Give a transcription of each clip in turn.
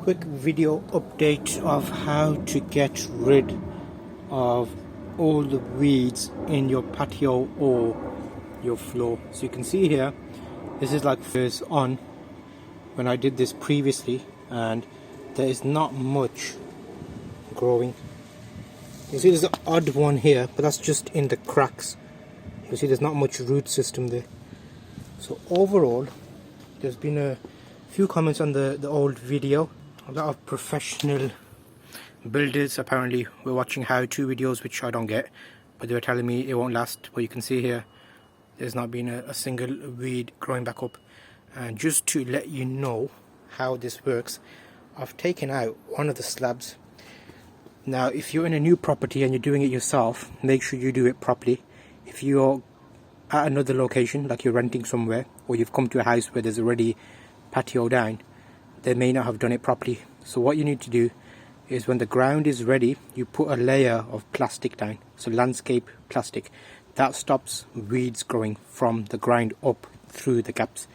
quick video update of how to get rid of all the weeds in your patio or your floor. So you can see here, this is like first on when I did this previously, and there is not much growing. You see there's an odd one here, but that's just in the cracks. You see there's not much root system there. So overall, there's been a few comments on the old video. A lot of professional builders apparently were watching how-to videos, which I don't get, but they were telling me it won't last. But you can see here, there's not been a single weed growing back up. And just to let you know how this works, I've taken out one of the slabs. Now if you're in a new property and you're doing it yourself, make sure you do it properly. If you're at another location, like you're renting somewhere, or you've come to a house where there's already patio down, they may not have done it properly. So what you need to do is, when the ground is ready, you put a layer of plastic down, so landscape plastic. That stops weeds growing from the ground up through the gaps.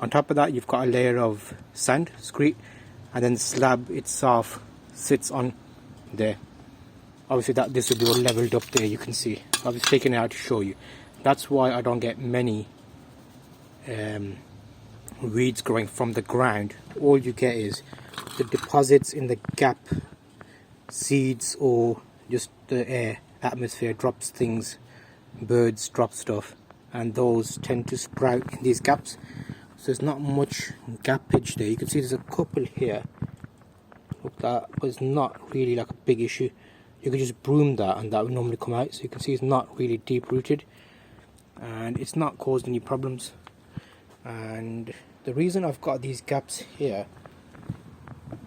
On top of that, you've got a layer of sand, screte, and then the slab itself sits on there. Obviously this will be all leveled up there, you can see. I've just taken it out to show you. That's why I don't get many weeds growing from the ground. All you get is the deposits in the gap, seeds, or just the air, atmosphere drops things, birds drop stuff, and those tend to sprout in these gaps. So there's not much gappage there. You can see there's a couple here, look that, but it's not really like a big issue. You could just broom that and that would normally come out. So you can see it's not really deep rooted and it's not caused any problems. And the reason I've got these gaps here,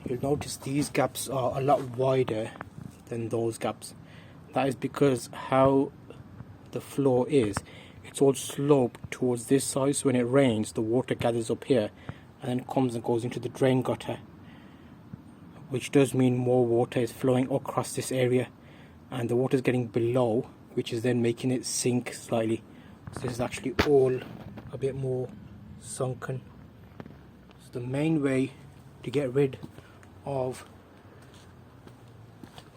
you'll notice these gaps are a lot wider than those gaps. That is because how the floor is, it's all sloped towards this side, so when it rains the water gathers up here and then comes and goes into the drain gutter, which does mean more water is flowing across this area, and the water is getting below, which is then making it sink slightly. So this is actually all a bit more sunken. So the main way to get rid of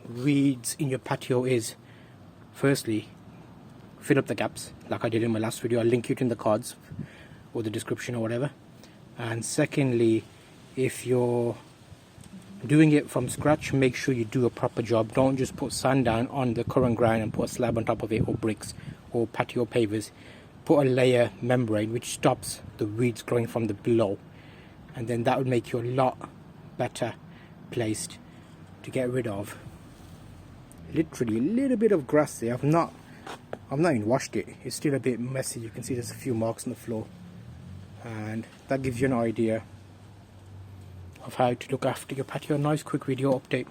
weeds in your patio is, firstly, fill up the gaps like I did in my last video. I'll link it in the cards or the description or whatever. And secondly, if you're doing it from scratch, make sure you do a proper job. Don't just put sand down on the current ground and put a slab on top of it, or bricks or patio pavers. Put a layer membrane which stops the weeds growing from the below, and then that would make you a lot better placed to get rid of literally a little bit of grass there. I've not even washed it. It's still a bit messy. You can see there's a few marks on the floor, and that gives you an idea of how to look after your patio. Nice quick video update.